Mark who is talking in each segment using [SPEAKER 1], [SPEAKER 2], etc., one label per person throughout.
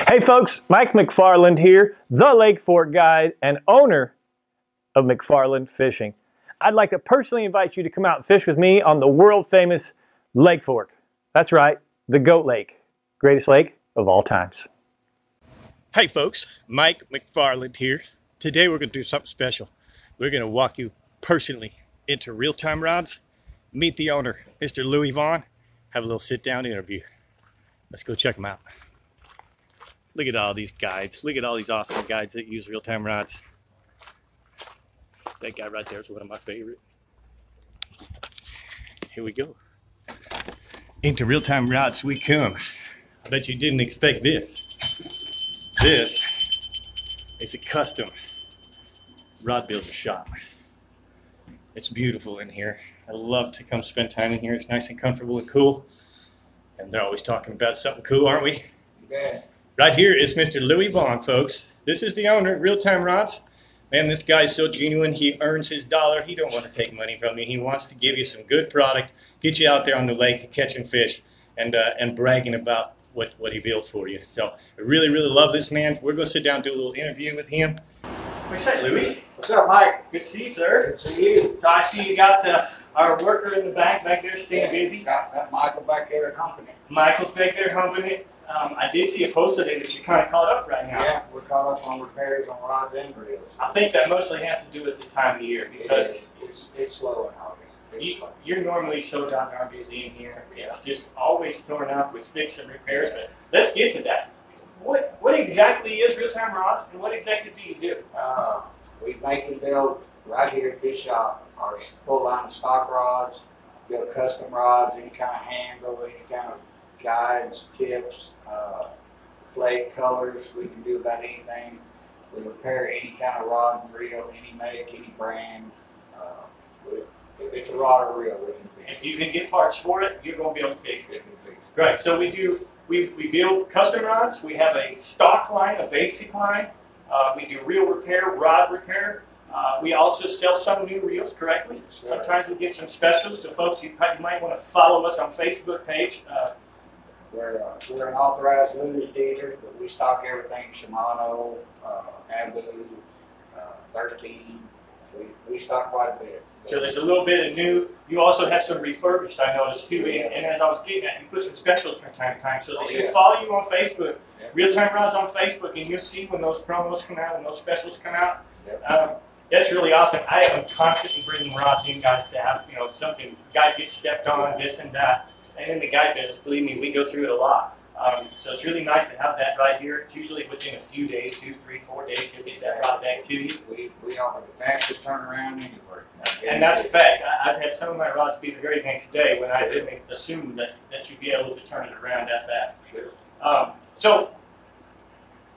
[SPEAKER 1] Hey folks, Mike McFarland here, the Lake Fork guide and owner of McFarland Fishing. I'd like to personally invite you to come out and fish with me on the world famous Lake Fork. That's right, the Goat Lake, greatest lake of all times.
[SPEAKER 2] Hey folks, Mike McFarland here. Today we're going to do something special. We're going to walk you personally into real-time rods, meet the owner, Mr. Louie Vaughn, have a little sit-down interview. Let's go check him out. Look at all these guides. Look at all these awesome guides that use real-time rods. That guy right there is one of my favorite. Here we go. Into real-time rods we come. I bet you didn't expect this. This is a custom rod builder shop. It's beautiful in here. I love to come spend time in here. It's nice and comfortable and cool. And they're always talking about something cool, aren't we?
[SPEAKER 3] Yeah.
[SPEAKER 2] Right here is Mr. Louie Vaughn, folks. This is the owner of Real-Time Rods. Man, this guy's so genuine. He earns his dollar. He don't want to take money from you. He wants to give you some good product, get you out there on the lake catching fish, and bragging about what he built for you. So I really, really love this man. We're going to sit down and do a little interview with him. What's that, Louie?
[SPEAKER 3] What's up, Mike?
[SPEAKER 2] Good to see you, sir.
[SPEAKER 3] Good to see you.
[SPEAKER 2] So I see you got our worker in the back there staying busy.
[SPEAKER 3] Got Michael back there humping it.
[SPEAKER 2] Michael's back there humping it. I did see a post today that you're kind of caught up right now.
[SPEAKER 3] Yeah, we're caught up on repairs on rods and reels.
[SPEAKER 2] I think that mostly has to do with the time of year because
[SPEAKER 3] it's slow in August.
[SPEAKER 2] you're normally so doggone busy in here. It's just always torn up with fix and repairs. But let's get to that. What exactly is real-time rods and what exactly do you do?
[SPEAKER 3] We make and build right here at this shop our full line of stock rods, build custom rods, any kind of handle, any kind of guides, tips, flake colors. We can do about anything. We repair any kind of rod and reel, any make, any brand. If it's a rod or reel, we can fix it.
[SPEAKER 2] If you can get parts for it, you're going to be able to fix it. Right. So we build custom rods. We have a stock line, a basic line. We do reel repair, rod repair. We also sell some new reels, correctly.
[SPEAKER 3] Sure.
[SPEAKER 2] Sometimes we get some specials. So folks, you might want to follow us on Facebook page.
[SPEAKER 3] We're an authorized Louie dealer, but we stock everything Shimano, Abu, 13. We stock quite a bit.
[SPEAKER 2] So there's a little bit of new. You also have some refurbished, I noticed too. And as I was getting at, you put some specials from time to time. So they should follow you on Facebook.
[SPEAKER 3] Yep.
[SPEAKER 2] Real-Time Rods on Facebook, and you'll see when those promos come out and those specials come out.
[SPEAKER 3] Yep.
[SPEAKER 2] That's really awesome. I am constantly bringing rods in, guys, to have something. Guy gets stepped on, this and that. And in the guide business, believe me, we go through it a lot. So it's really nice to have that right here. It's usually within a few days, 2, 3, 4 days, you'll get that rod back to you.
[SPEAKER 3] We offer the fastest turnaround anywhere.
[SPEAKER 2] And that's a fact. I've had some of my rods be the very next day when I didn't assume that you'd be able to turn it around that fast.
[SPEAKER 3] Sure.
[SPEAKER 2] So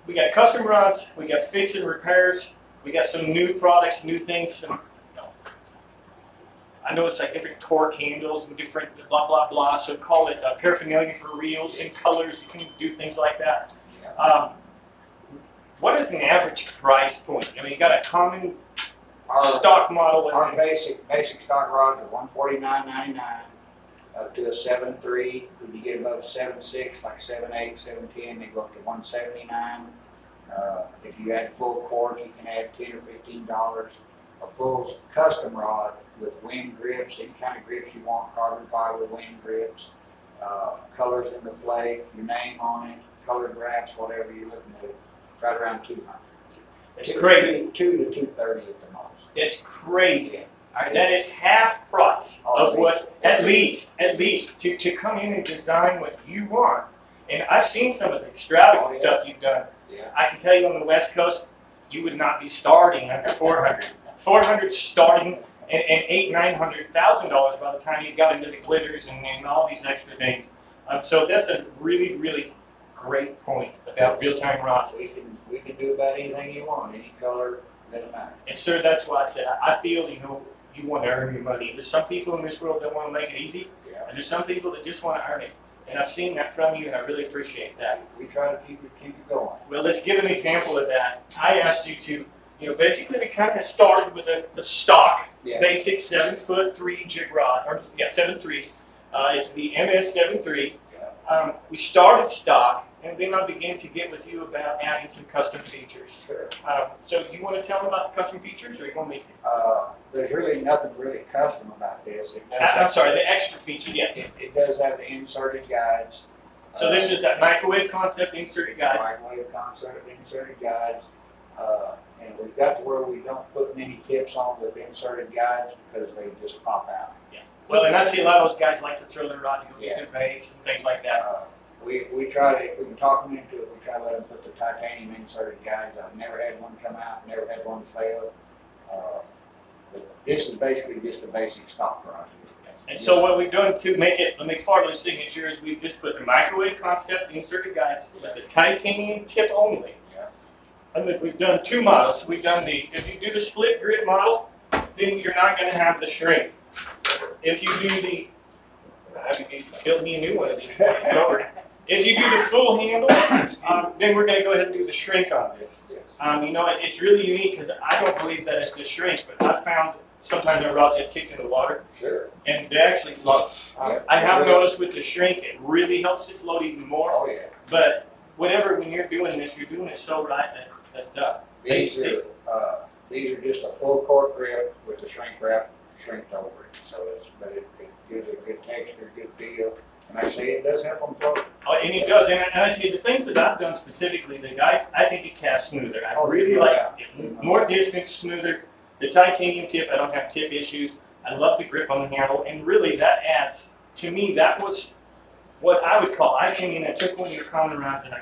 [SPEAKER 2] we got custom rods, we got fix and repairs, we got some new products, new things. I know it's like different torque handles and different blah, blah, blah. So call it paraphernalia for reels and colors. You can do things like that. What is an average price point? I mean, you got a common stock model.
[SPEAKER 3] Our basic stock rods are $149.99 up to a 7.3. When you get above 7.6, like 7.8, 7.10, they go up to $179. If you add full cord, you can add $10 or $15. A full custom rod with wind grips, any kind of grips you want, carbon fiber wind grips, colors in the flake, your name on it, colored wraps, whatever you're looking at, right around 200.
[SPEAKER 2] It's crazy.
[SPEAKER 3] 2 to 230 at the most.
[SPEAKER 2] It's crazy. All right, that is half price of what, at least, to come in and design what you want. And I've seen some of the extravagant stuff you've done.
[SPEAKER 3] Yeah.
[SPEAKER 2] I can tell you on the West Coast, you would not be starting under 400. 400 starting and $800,000-$900,000 by the time you got into the glitters and all these extra things. So that's a really, really great point about real-time rods.
[SPEAKER 3] We can do about anything you want, any color, doesn't matter.
[SPEAKER 2] And sir, that's why I said I feel you want to earn your money. There's some people in this world that want to make it easy, and there's some people that just want to earn it. And I've seen that from you, and I really appreciate that.
[SPEAKER 3] We try to keep it going.
[SPEAKER 2] Well, let's give an example of that. I asked you to. Basically we kind of started with the stock, basic 7'3" jig rod, or 7'3". It's the MS 7'3". We started stock. and then I'll begin to get with you about adding some custom features.
[SPEAKER 3] Sure.
[SPEAKER 2] So you want to tell them about the custom features, or you want me to?
[SPEAKER 3] There's really nothing really custom about this. It does
[SPEAKER 2] I'm sorry, the extra feature, yes.
[SPEAKER 3] It does have the inserted guides.
[SPEAKER 2] So this is that microwave concept inserted guides.
[SPEAKER 3] Microwave concept inserted guides. And we've got to where we don't put many tips on with inserted guides because they just pop out.
[SPEAKER 2] Yeah. Well, and I see a lot of those guys like to throw their rod to go
[SPEAKER 3] Yeah.
[SPEAKER 2] get their baits and things like that.
[SPEAKER 3] We try to, if we can talk them into it, we try to let them put the titanium inserted guides. I've never had one come out, never had one fail. But this is basically just a basic stock rod.
[SPEAKER 2] And so what we've done to make it the McFarland's signature is we've just put the microwave concept inserted guides with the titanium tip only.
[SPEAKER 3] Yeah.
[SPEAKER 2] And then we've done two models. We've done if you do the split grit model, then you're not going to have the shrink. If you do the, I have to build me a new one of these. If you do the full handle, then we're going to go ahead and do the shrink on this. You know, it's really unique because I don't believe that it's the shrink, but I've found sometimes the rods get kicked in the water,
[SPEAKER 3] Sure.
[SPEAKER 2] and they actually float. I have noticed with the shrink, it really helps it float even more.
[SPEAKER 3] Oh yeah.
[SPEAKER 2] But whatever, when you're doing this, you're doing it so right that
[SPEAKER 3] These are just a full cork grip with the shrink wrap shrinked over it. So it gives it a good texture, good feel. And I say it does help them float.
[SPEAKER 2] Oh, and it does. And I tell you, the things that I've done specifically, the guides, I think it casts smoother. I really like it. More distance, smoother. The titanium tip, I don't have tip issues. I love the grip on the handle. And really, that adds, to me, that was what I would call, I came in and took one of your common rounds and I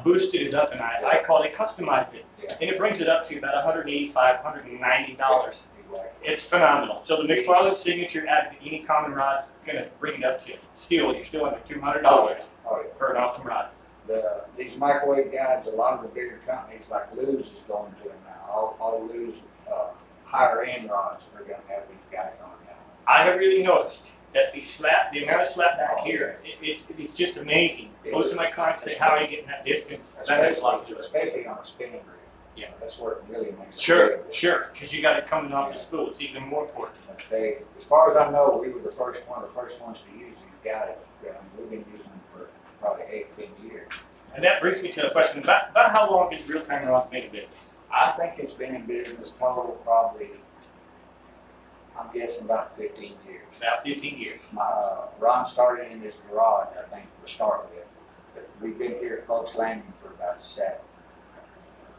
[SPEAKER 2] boosted it up and I called it, customized it.
[SPEAKER 3] Yeah.
[SPEAKER 2] And it brings it up to about $185, $190. It's phenomenal. So the McFarland's signature added to any common rod's going to bring it up to you're still under $200 for an awesome rod.
[SPEAKER 3] These microwave guides, a lot of the bigger companies like Louie's is going to them now. All Louie's higher end rods are going to have these guides on now.
[SPEAKER 2] I have really noticed that the amount of slap back here, it's just amazing. Most of my clients say, how are you getting that distance? That has a lot to do with it.
[SPEAKER 3] Especially on a spinning reel.
[SPEAKER 2] Yeah.
[SPEAKER 3] That's where it really makes it.
[SPEAKER 2] Sure, because you got it coming off the spool. It's even more important.
[SPEAKER 3] As far as I know, we were one of the first ones to use these guides. We've been using them for probably 8-10 years.
[SPEAKER 2] And that brings me to the question about how long has real-time rods been in business?
[SPEAKER 3] I think it's been in business total probably, I'm guessing about 15 years.
[SPEAKER 2] About 15 years.
[SPEAKER 3] Ron started in this garage, I think, to start with. But we've been here at Folks Landing for about 7.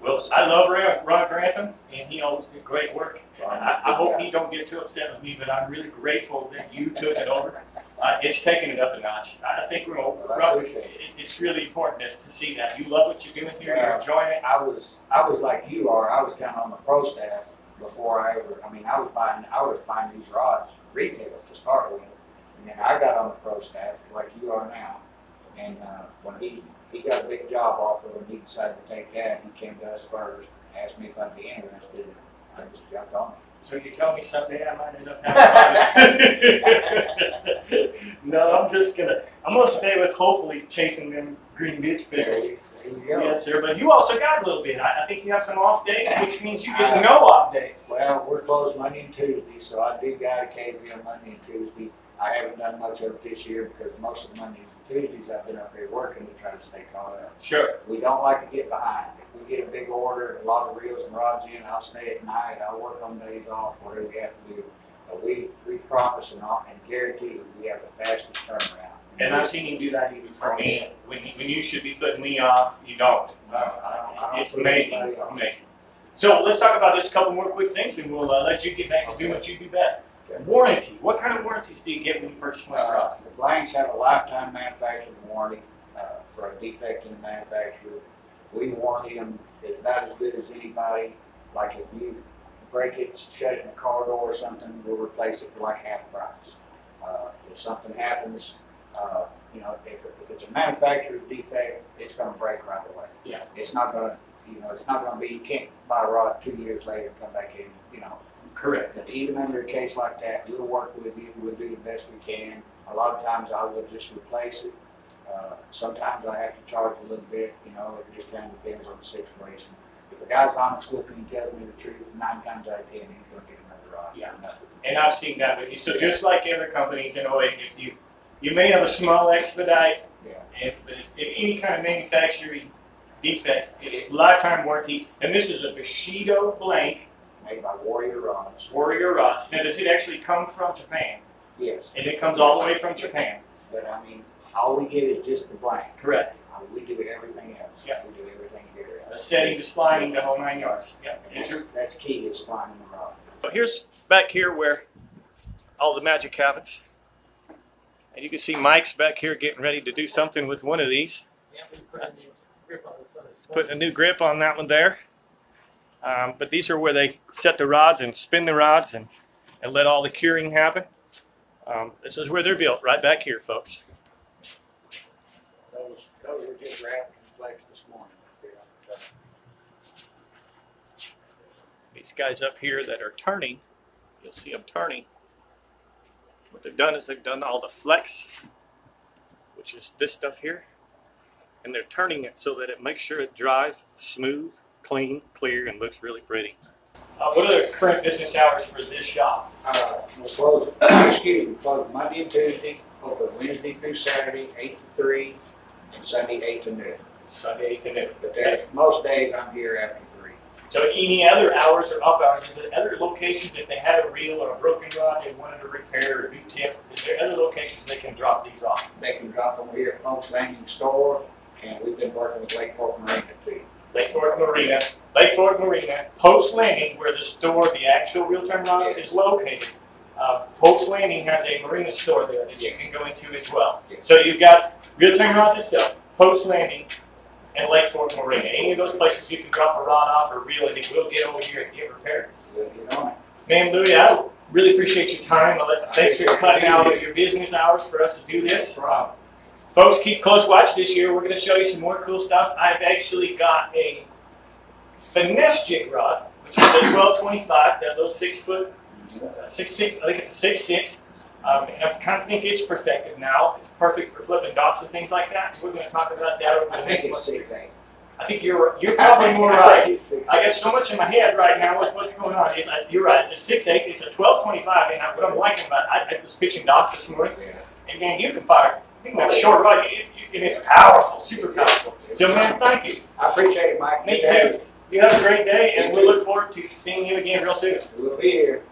[SPEAKER 2] Well, I love Ron Grantham, and he always did great work. I hope he don't get too upset with me, but I'm really grateful that you took it over. It's taken it up a notch. I think it's really important to see that. You love what you're doing here. You're enjoying it.
[SPEAKER 3] I was like you are. I was kind of on the pro staff before I was buying these rods retail to start with, and then I got on the pro staff like you are now. And when he got a big job offer, when he decided to take that, he came to us first, asked me if I'd be interested, and I just jumped on it.
[SPEAKER 2] So you tell me someday I might end up having No, I'm gonna stay with hopefully chasing them green ditch pickles.
[SPEAKER 3] There you go.
[SPEAKER 2] Yes, sir. But you also got a little bit. I think you have some off days, which means you get no off days.
[SPEAKER 3] Well, we're closed Monday and Tuesday, so I do guide occasionally on Monday and Tuesday. I haven't done much of it this year because most of the Mondays and Tuesdays I've been up here working to try to stay caught up.
[SPEAKER 2] Sure.
[SPEAKER 3] We don't like to get behind. If we get a big order, a lot of reels and rods in, I'll stay at night. I'll work on days off, whatever we have to do. But we promise and guarantee we have the fastest turnaround.
[SPEAKER 2] And I've seen you do that even for me. When you should be putting me off, you don't. It's amazing. Amazing. So let's talk about just a couple more quick things, and we'll let you get back to doing what you do best. Okay. Warranty. What kind of warranties do you get when you purchase one of rods?
[SPEAKER 3] The blanks have a lifetime manufacturing warranty for a defect in the manufacturer. We warranty them about as good as anybody. Like if you break it, shut it in a car door or something, we'll replace it for like half price. If something happens, if it's a manufacturer's defect, it's going to break right away.
[SPEAKER 2] Yeah.
[SPEAKER 3] It's not going to, it's not going to be, you can't buy a rod 2 years later and come back in,
[SPEAKER 2] Correct.
[SPEAKER 3] But even under a case like that, we'll work with you. We'll do the best we can. A lot of times I will just replace it. Sometimes I have to charge a little bit. It just kind of depends on the situation. If a guy's honest with me and tells me the truth, 9 times out of 10, he's going to get another rod.
[SPEAKER 2] Yeah. And I've seen that with you. So just like other companies, if you may have a small expedite,
[SPEAKER 3] Yeah.
[SPEAKER 2] And if any kind of manufacturing defect, it's lifetime warranty. And this is a Bushido blank.
[SPEAKER 3] Made by Warrior Rods.
[SPEAKER 2] Warrior Rods. Now, does it actually come from Japan?
[SPEAKER 3] Yes.
[SPEAKER 2] And it comes all the way from Japan.
[SPEAKER 3] But I mean, all we get is just the blank.
[SPEAKER 2] Correct.
[SPEAKER 3] We do everything else.
[SPEAKER 2] Yeah.
[SPEAKER 3] We do everything here.
[SPEAKER 2] The setting, the splining, the whole 9 yards. Yeah.
[SPEAKER 3] That's key, is finding the rod.
[SPEAKER 2] So here's back here where all the magic happens. And you can see Mike's back here getting ready to do something with one of these.
[SPEAKER 4] Yeah, we put a new grip on this one.
[SPEAKER 2] Putting a new grip on that one there. But these are where they set the rods and spin the rods and let all the curing happen. This is where they're built, right back here, folks.
[SPEAKER 3] Those were just wrapped and flexed this morning.
[SPEAKER 2] These guys up here that are turning, you'll see them turning. What they've done is they've done all the flex, which is this stuff here, and they're turning it so that it makes sure it dries smooth, clean, clear, and looks really pretty. What are the current business hours for this shop?
[SPEAKER 3] We'll close, we close Monday and Tuesday, open Wednesday through Saturday, 8 to 3, and Sunday 8 to noon.
[SPEAKER 2] Sunday 8 to noon.
[SPEAKER 3] But most days I'm here after 3.
[SPEAKER 2] So any other hours or off hours? Is there other locations if they had a reel or a broken rod they wanted to repair or do-tip? Is there other locations they can drop these off?
[SPEAKER 3] They can drop them here at Folks Landing Store, and we've been working with Lake Fork Marina too.
[SPEAKER 2] Lake Fork Marina, Pope's Landing, where the store, the actual real-time rods is located. Pope's Landing has a marina store there that you can go into as well. So you've got real-time rods itself, Pope's Landing, and Lake Fork Marina. Any of those places you can drop a rod off or reel and it will get over here and get repaired.
[SPEAKER 3] We'll get on it.
[SPEAKER 2] Man, Louie, I really appreciate your time. Thanks for cutting out of your business hours for us to do this.
[SPEAKER 3] No problem.
[SPEAKER 2] Folks, keep close watch this year. We're going to show you some more cool stuff. I've actually got a finesse jig rod, which is a 1225, that little 6 foot, 6'6", I think it's a 6'6". I kind of think it's perfected now. It's perfect for flipping docks and things like that. We're going to talk about that over the
[SPEAKER 3] I
[SPEAKER 2] next
[SPEAKER 3] think it's
[SPEAKER 2] month.
[SPEAKER 3] 6'8".
[SPEAKER 2] I think you're probably more right. I got
[SPEAKER 3] got
[SPEAKER 2] so much in my head right now with what's going on. You're right. It's a 6'8". It's a 1225. And what I'm liking about it, I was pitching docks this morning. And man, you can fire. I think that short rod, and it's powerful, super powerful. So man, thank you.
[SPEAKER 3] I appreciate it, Mike.
[SPEAKER 2] Me too. You have a great day, and we'll look forward to seeing you again real soon.
[SPEAKER 3] We'll be here.